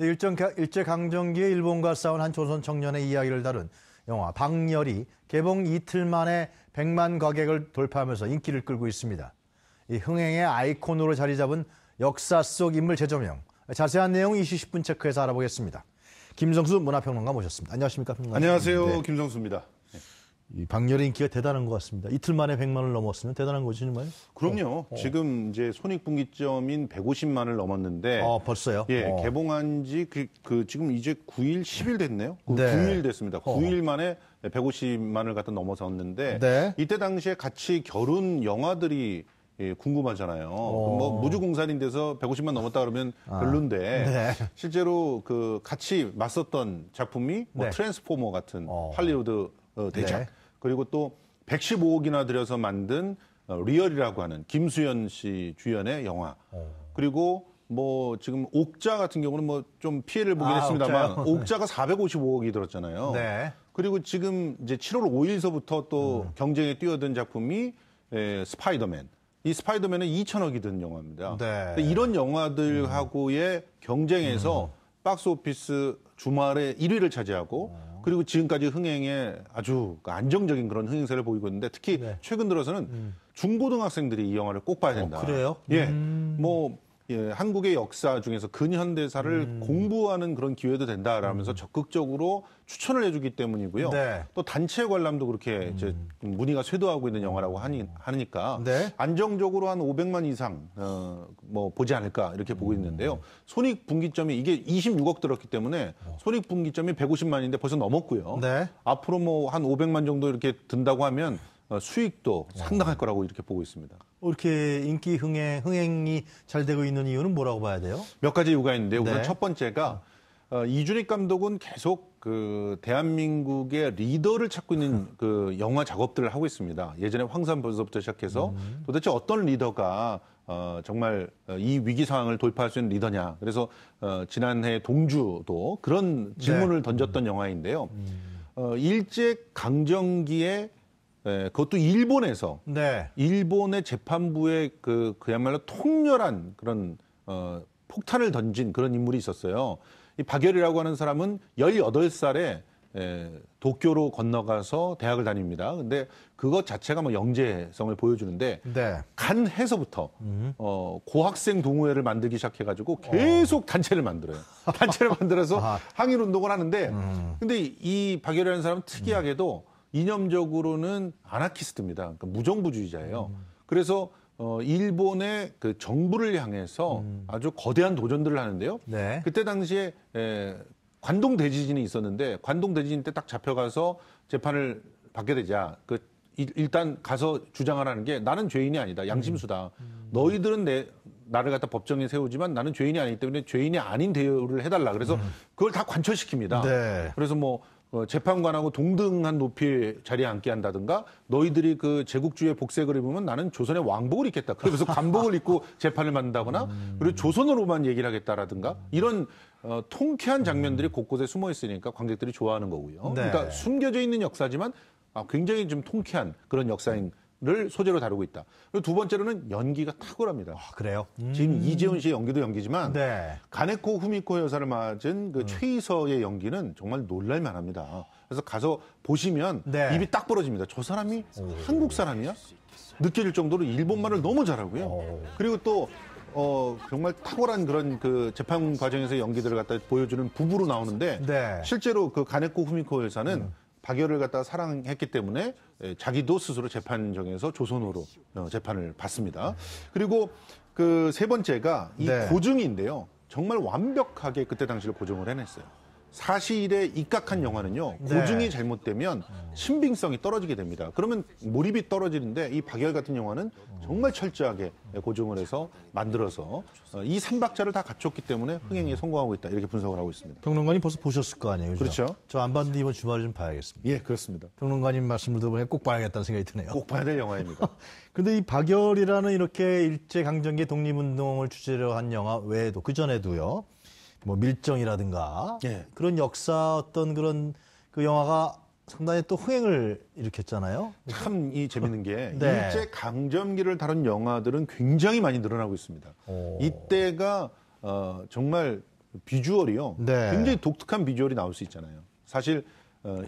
네, 일제강점기에 일본과 싸운 한 조선 청년의 이야기를 다룬 영화 박열이 개봉 이틀 만에 100만 관객을 돌파하면서 인기를 끌고 있습니다. 이 흥행의 아이콘으로 자리 잡은 역사 속 인물 재조명. 자세한 내용 이슈 10분 체크해서 알아보겠습니다. 김성수 문화평론가 모셨습니다. 안녕하십니까? 평론가. 안녕하세요. 네. 김성수입니다. 이 박열의 인기가 대단한 것 같습니다. 이틀 만에 100만을 넘었으면 대단한 거지, 정말? 그럼요. 지금 이제 손익분기점인 150만을 넘었는데. 벌써요? 예, 개봉한 지 지금 이제 9일, 10일 됐네요. 네. 9일 됐습니다. 9일 만에 150만을 갖다 넘어섰는데. 네. 이때 당시에 같이 겨룬 영화들이 궁금하잖아요. 뭐 무주공살인데서 150만 넘었다 그러면 별론데 네. 실제로 그 같이 맞섰던 작품이 뭐 네. 트랜스포머 같은 할리우드 대작. 네. 그리고 또 115억이나 들여서 만든 리얼이라고 하는 김수현 씨 주연의 영화. 그리고 뭐 지금 옥자 같은 경우는 뭐 좀 피해를 보긴 했습니다만 옥자요? 옥자가 455억이 들었잖아요. 네. 그리고 지금 이제 7월 5일서부터 또 경쟁에 뛰어든 작품이 스파이더맨. 이 스파이더맨은 2천억이 든 영화입니다. 네. 이런 영화들하고의 경쟁에서 박스오피스 주말에 1위를 차지하고 그리고 지금까지 흥행에 아주 안정적인 그런 흥행세를 보이고 있는데 특히 네. 최근 들어서는 중고등학생들이 이 영화를 꼭 봐야 된다. 그래요? 예. 한국의 역사 중에서 근현대사를 공부하는 그런 기회도 된다라면서 적극적으로 추천을 해주기 때문이고요. 네. 또 단체 관람도 그렇게 이제 문의가 쇄도하고 있는 영화라고 하니까 네. 안정적으로 한 500만 이상 뭐 보지 않을까 이렇게 보고 있는데요. 손익분기점이 이게 26억 들었기 때문에 손익분기점이 150만인데 벌써 넘었고요. 네. 앞으로 뭐 한 500만 정도 이렇게 든다고 하면 수익도 상당할 거라고 이렇게 보고 있습니다. 이렇게 인기 흥행이 잘 되고 있는 이유는 뭐라고 봐야 돼요? 몇 가지 이유가 있는데 우선 네. 첫 번째가 이준익 감독은 계속 그 대한민국의 리더를 찾고 있는 그 영화 작업들을 하고 있습니다. 예전에 황산벌서부터 시작해서 도대체 어떤 리더가 정말 이 위기 상황을 돌파할 수 있는 리더냐. 그래서 지난해 동주도 그런 질문을 던졌던 영화인데요. 일제 강점기에 그것도 일본에서 네. 일본의 재판부에 그야말로 통렬한 그런 폭탄을 던진 그런 인물이 있었어요. 이 박열이라고 하는 사람은 18살에 도쿄로 건너가서 대학을 다닙니다. 근데 그것 자체가 뭐 영재성을 보여주는데 네. 간 해서부터 고학생 동호회를 만들기 시작해가지고 계속 단체를 만들어요. 단체를 만들어서 항일 운동을 하는데 근데 이 박열이라는 사람은 특이하게도 이념적으로는 아나키스트입니다. 그러니까 무정부주의자예요. 그래서 일본의 그 정부를 향해서 아주 거대한 도전들을 하는데요. 네. 그때 당시에 관동 대지진이 있었는데 관동 대지진 때 딱 잡혀가서 재판을 받게 되자 일단 가서 주장하라는 게 나는 죄인이 아니다. 양심수다. 너희들은 나를 갖다 법정에 세우지만 나는 죄인이 아니기 때문에 죄인이 아닌 대우를 해달라. 그래서 그걸 다 관철시킵니다. 네. 그래서 뭐 재판관하고 동등한 높이의 자리에 앉게 한다든가 너희들이 그 제국주의의 복색을 입으면 나는 조선의 왕복을 입겠다. 그러면서 관복을 입고 재판을 받는다거나 그리고 조선으로만 얘기를 하겠다라든가 이런 통쾌한 장면들이 곳곳에 숨어 있으니까 관객들이 좋아하는 거고요. 네. 그러니까 숨겨져 있는 역사지만 굉장히 좀 통쾌한 그런 역사를 소재로 다루고 있다. 그리고 두 번째로는 연기가 탁월합니다. 그래요? 지금 이재훈 씨의 연기도 연기지만 네. 가네코 후미코 여사를 맞은 그 최이서의 연기는 정말 놀랄만합니다. 그래서 가서 보시면 네. 입이 딱 벌어집니다. 저 사람이 한국 사람이야? 느낄 정도로 일본말을 너무 잘하고요. 그리고 또 정말 탁월한 그런 그 재판 과정에서 연기들을 갖다 보여주는 부부로 나오는데 네. 실제로 그 가네코 후미코 여사는 박열을 갖다가 사랑했기 때문에 자기도 스스로 재판정에서 조선으로 재판을 받습니다. 그리고 그 세 번째가 이 네. 고증인데요. 정말 완벽하게 그때 당시를 고증을 해냈어요. 사실에 입각한 영화는요. 고증이 잘못되면 신빙성이 떨어지게 됩니다. 그러면 몰입이 떨어지는데 이 박열 같은 영화는 정말 철저하게 고증을 해서 만들어서 이 3박자를 다 갖췄기 때문에 흥행에 성공하고 있다. 이렇게 분석을 하고 있습니다. 평론가님 벌써 보셨을 거 아니에요? 그렇죠. 저 안 봤는데 이번 주말에 좀 봐야겠습니다. 예, 그렇습니다. 평론가님 말씀을 들어보니 꼭 봐야겠다는 생각이 드네요. 꼭 봐야 될 영화입니다. 근데 이 박열이라는 이렇게 일제강점기 독립운동을 주제로 한 영화 외에도 그전에도요. 뭐 밀정이라든가 예. 그런 역사 어떤 그런 그 영화가 상당히 또 흥행을 일으켰잖아요. 참 이 재밌는 게 네. 일제 강점기를 다룬 영화들은 굉장히 많이 늘어나고 있습니다. 이때가 정말 비주얼이요. 네. 굉장히 독특한 비주얼이 나올 수 있잖아요. 사실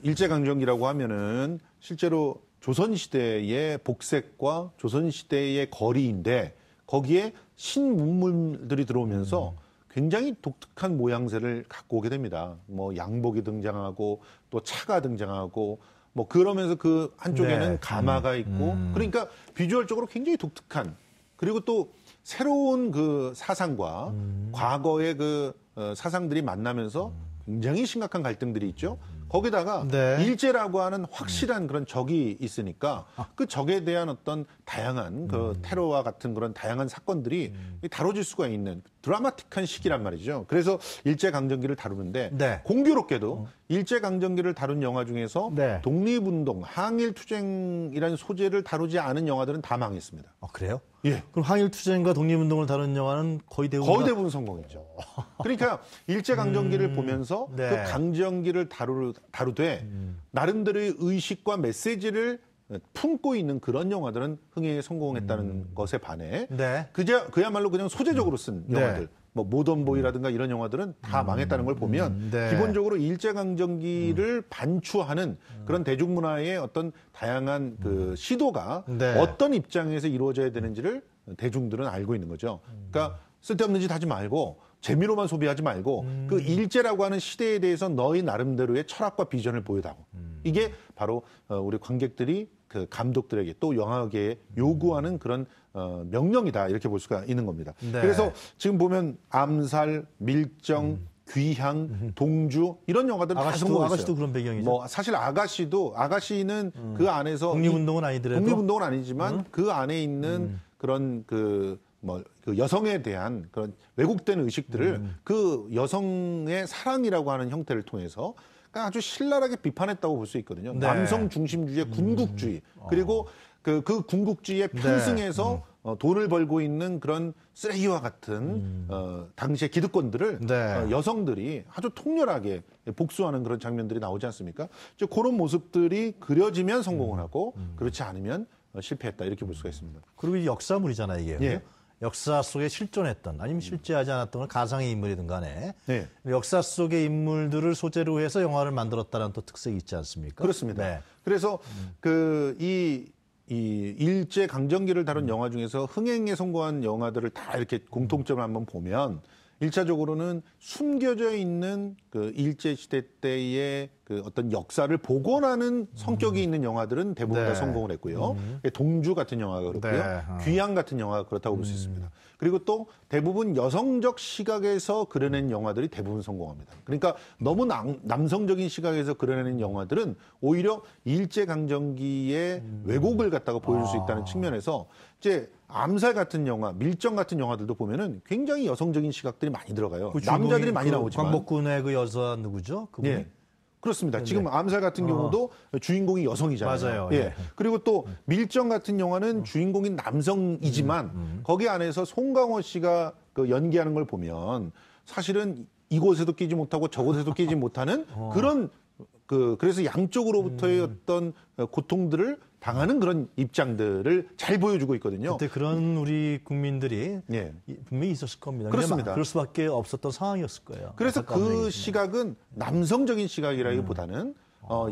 일제강점기라고 하면은 실제로 조선시대의 복색과 조선시대의 거리인데 거기에 신문물들이 들어오면서 굉장히 독특한 모양새를 갖고 오게 됩니다. 뭐 양복이 등장하고 또 차가 등장하고 뭐 그러면서 그 한쪽에는 네. 가마가 있고 그러니까 비주얼적으로 굉장히 독특한 그리고 또 새로운 그 사상과 과거의 그 사상들이 만나면서 굉장히 심각한 갈등들이 있죠. 거기다가 네. 일제라고 하는 확실한 그런 적이 있으니까 그 적에 대한 어떤 다양한 그 테러와 같은 그런 다양한 사건들이 다뤄질 수가 있는 드라마틱한 시기란 말이죠. 그래서 일제강점기를 다루는데 네. 공교롭게도 일제강점기를 다룬 영화 중에서 네. 독립운동, 항일투쟁이라는 소재를 다루지 않은 영화들은 다 망했습니다. 그래요? 예. 그럼 항일투쟁과 독립운동을 다룬 영화는 거의 대부분 성공했죠. 그러니까 일제강점기를 보면서 네. 그 강점기를 다루되 나름대로의 의식과 메시지를 품고 있는 그런 영화들은 흥행에 성공했다는 것에 반해 네. 그야말로 그냥 소재적으로 쓴 네. 영화들 뭐 모던보이라든가 이런 영화들은 다 망했다는 걸 보면 네. 기본적으로 일제강점기를 반추하는 그런 대중문화의 어떤 다양한 그 시도가 네. 어떤 입장에서 이루어져야 되는지를 대중들은 알고 있는 거죠. 그러니까 쓸데없는 짓 하지 말고 재미로만 소비하지 말고 그 일제라고 하는 시대에 대해서 너희 나름대로의 철학과 비전을 보여다오. 이게 바로 우리 관객들이 그 감독들에게 또 영화계에 요구하는 그런 명령이다 이렇게 볼 수가 있는 겁니다. 네. 그래서 지금 보면 암살, 밀정, 귀향, 동주 이런 영화들은 다 성공했어요. 아가씨도 그런 배경이죠. 뭐 사실 아가씨는 그 안에서 독립운동은 아니더라도 독립운동은 아니지만 그 안에 있는 그런 그 여성에 대한 그런 왜곡된 의식들을 그 여성의 사랑이라고 하는 형태를 통해서 그러니까 아주 신랄하게 비판했다고 볼 수 있거든요. 네. 남성 중심주의의 군국주의 그리고 그 군국주의에 편승해서 돈을 벌고 있는 그런 쓰레기와 같은 당시의 기득권들을 네. 여성들이 아주 통렬하게 복수하는 그런 장면들이 나오지 않습니까? 이제 그런 모습들이 그려지면 성공을 하고 그렇지 않으면 실패했다 이렇게 볼 수가 있습니다. 그리고 이 역사물이잖아요, 이게. 예. 역사 속에 실존했던 아니면 실제하지 않았던 가상의 인물이든 간에 네. 역사 속의 인물들을 소재로 해서 영화를 만들었다는 또 특색이 있지 않습니까? 그렇습니다. 네. 그래서 이 일제 강점기를 다룬 영화 중에서 흥행에 성공한 영화들을 다 이렇게 공통점을 한번 보면 1차적으로는 숨겨져 있는 그 일제 시대 때의 그 어떤 역사를 복원하는 성격이 있는 영화들은 대부분 네. 다 성공을 했고요. 동주 같은 영화가 그렇고요. 네. 귀향 같은 영화가 그렇다고 볼 수 있습니다. 그리고 또 대부분 여성적 시각에서 그려낸 영화들이 대부분 성공합니다. 그러니까 너무 남성적인 시각에서 그려내는 영화들은 오히려 일제강점기의 왜곡을 갖다가 보여줄 수 있다는 측면에서 이제 암살 같은 영화, 밀정 같은 영화들도 보면은 굉장히 여성적인 시각들이 많이 들어가요. 그 남자들이 많이 그 나오지만. 광복군의 그 여자 누구죠? 그분이? 예. 그렇습니다. 지금 암살 같은 경우도 주인공이 여성이잖아요. 맞아요. 예. 예. 그리고 또 밀정 같은 영화는 주인공이 남성이지만 거기 안에서 송강호 씨가 그 연기하는 걸 보면 사실은 이곳에도 끼지 못하고 저곳에도 끼지 못하는 그런 그래서 양쪽으로부터의 어떤 고통들을 당하는 그런 입장들을 잘 보여주고 있거든요. 그때 그런 우리 국민들이 예. 분명히 있었을 겁니다. 그렇습니다. 그럴 수밖에 없었던 상황이었을 거예요. 그래서 그 시각은 남성적인 시각이라기보다는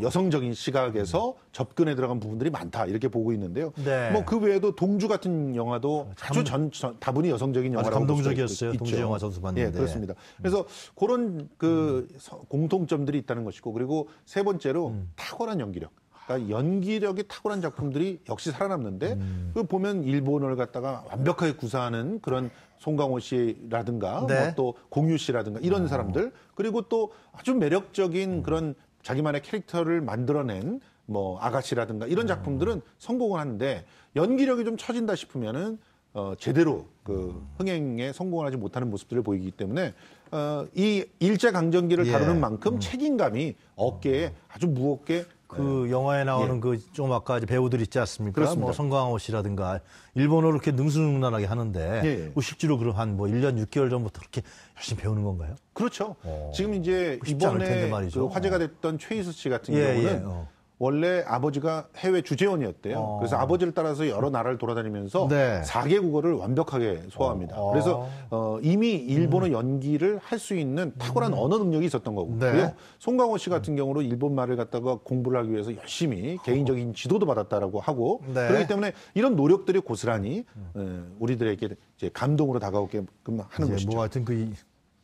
여성적인 시각에서 접근에 들어간 부분들이 많다 이렇게 보고 있는데요. 네. 뭐 그 외에도 동주 같은 영화도 아주 다분히 여성적인 영화라고 감동적이었어요. 볼 수가 동주 있죠. 영화 저도 봤는데. 예, 그렇습니다. 그래서 그런 그 공통점들이 있다는 것이고 그리고 세 번째로 탁월한 연기력. 그러니까 연기력이 탁월한 작품들이 역시 살아남는데 그 보면 일본어를 갖다가 완벽하게 구사하는 그런 송강호 씨라든가 네. 뭐 또 공유 씨라든가 이런 사람들 그리고 또 아주 매력적인 그런 자기만의 캐릭터를 만들어낸 뭐 아가씨라든가 이런 작품들은 성공을 하는데 연기력이 좀 처진다 싶으면은 제대로 그 흥행에 성공을 하지 못하는 모습들을 보이기 때문에 이 일제 강점기를 예. 다루는 만큼 책임감이 어깨에 아주 무겁게 그 영화에 나오는 그 좀 아까 이제 배우들 있지 않습니까? 그렇습니다. 뭐 성광호 씨라든가 일본어를 이렇게 능수능란하게 하는데 예. 뭐 실제로 그럼 한 뭐 1년 6개월 전부터 그렇게 열심히 배우는 건가요? 그렇죠. 지금 이제 쉽지 않을 텐데 이번에 말이죠. 그 화제가 됐던 최희수 씨 같은 예, 경우는 예. 원래 아버지가 해외 주재원이었대요. 그래서 아버지를 따라서 여러 나라를 돌아다니면서 네. 4개국어를 완벽하게 소화합니다. 그래서 이미 일본어 연기를 할 수 있는 탁월한 언어 능력이 있었던 거고요. 네. 송강호 씨 같은 경우로 일본 말을 갖다가 공부를 하기 위해서 열심히 개인적인 지도도 받았다라고 하고 네. 그렇기 때문에 이런 노력들이 고스란히 우리들에게 이제 감동으로 다가오게 하는 것이죠. 뭐 하여튼 그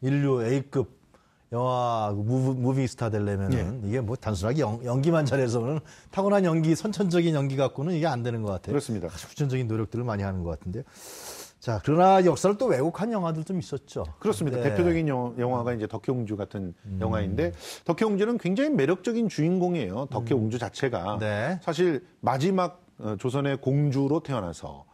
인류 A급 영화 무빙 스타 되려면은 이게 뭐 단순하게 연기만 잘해서는 타고난 연기, 선천적인 연기 갖고는 이게 안 되는 것 같아요. 그렇습니다. 아주 후천적인 노력들을 많이 하는 것 같은데요. 자, 그러나 역사를 또 왜곡한 영화들 좀 있었죠. 그렇습니다. 네. 대표적인 영화가 이제 덕혜옹주 같은 영화인데 덕혜옹주는 굉장히 매력적인 주인공이에요. 덕혜옹주 자체가 네. 사실 마지막 조선의 공주로 태어나서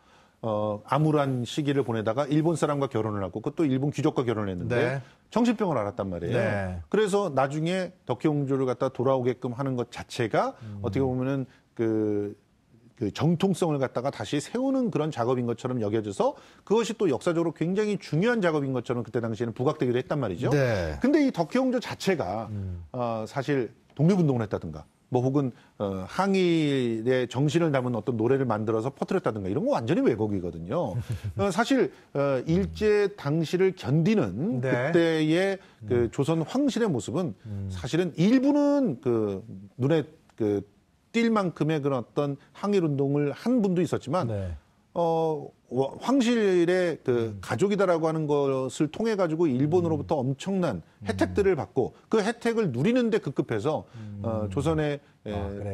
암울한 시기를 보내다가 일본 사람과 결혼을 하고 그것도 일본 귀족과 결혼을 했는데 네. 정신병을 앓았단 말이에요. 네. 그래서 나중에 덕혜옹주를 갖다 돌아오게끔 하는 것 자체가 어떻게 보면은 그 정통성을 갖다가 다시 세우는 그런 작업인 것처럼 여겨져서 그것이 또 역사적으로 굉장히 중요한 작업인 것처럼 그때 당시에는 부각되기도 했단 말이죠. 네. 근데 이 덕혜옹주 자체가 사실 독립운동을 했다든가 뭐 혹은 항일의 정신을 담은 어떤 노래를 만들어서 퍼뜨렸다든가 이런 거 완전히 왜곡이거든요. 사실 일제 당시를 견디는 네. 그때의 그 조선 황실의 모습은 사실은 일부는 그 눈에 띌 만큼의 그런 어떤 항일 운동을 한 분도 있었지만 네. 황실의 그 가족이다라고 하는 것을 통해 가지고 일본으로부터 엄청난 혜택들을 받고 그 혜택을 누리는데 급급해서 조선에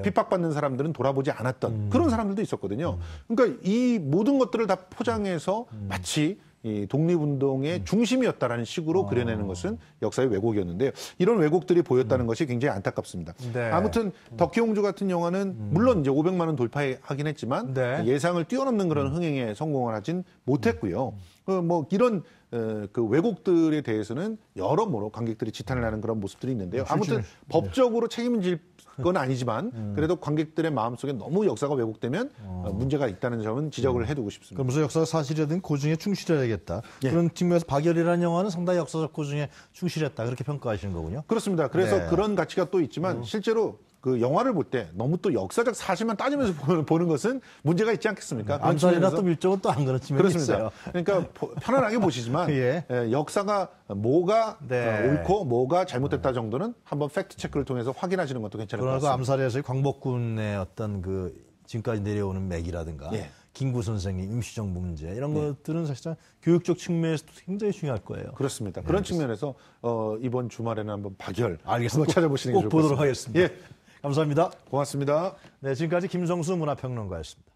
핍박받는 사람들은 돌아보지 않았던 그런 사람들도 있었거든요. 그러니까 이 모든 것들을 다 포장해서 마치 이 독립운동의 중심이었다라는 식으로 그려내는 것은 역사의 왜곡이었는데요. 이런 왜곡들이 보였다는 것이 굉장히 안타깝습니다. 네. 아무튼 덕혜옹주 같은 영화는 물론 이제 500만 원 돌파하긴 했지만 네. 예상을 뛰어넘는 그런 흥행에 성공을 하진 못했고요. 뭐 이런 그 왜곡들에 대해서는 여러모로 관객들이 지탄을 하는 그런 모습들이 있는데요. 아무튼 법적으로 책임질 건 아니지만 그래도 관객들의 마음속에 너무 역사가 왜곡되면 문제가 있다는 점은 지적을 해두고 싶습니다. 그러면서 역사가 사실이라든 고증에 충실해야겠다. 예. 그런 측면에서 박열이라는 영화는 상당히 역사적 고증에 충실했다. 그렇게 평가하시는 거군요. 그렇습니다. 그래서 네. 그런 가치가 또 있지만 실제로 그 영화를 볼 때 너무 또 역사적 사실만 따지면서 보는 것은 문제가 있지 않겠습니까? 그런 암살이나 측면에서 또 밀정은 또 안 그런 측면이 그렇습니다. 있어요. 그러니까 편안하게 보시지만 예. 역사가 뭐가 네. 옳고 뭐가 잘못됐다 정도는 한번 팩트 체크를 통해서 확인하시는 것도 괜찮을 것 그러나 그 같습니다. 암살에서의 광복군의 어떤 그 지금까지 내려오는 맥이라든가 예. 김구 선생님 임시정 문제 이런 것들은 사실상 교육적 측면에서도 굉장히 중요할 거예요. 그렇습니다. 그런 측면에서 이번 주말에는 한번 박열 알겠습니다. 한번 찾아보시는 게 꼭 좋을 것 보도록 같습니다. 하겠습니다. 예, 감사합니다. 고맙습니다. 네, 지금까지 김성수 문화평론가였습니다.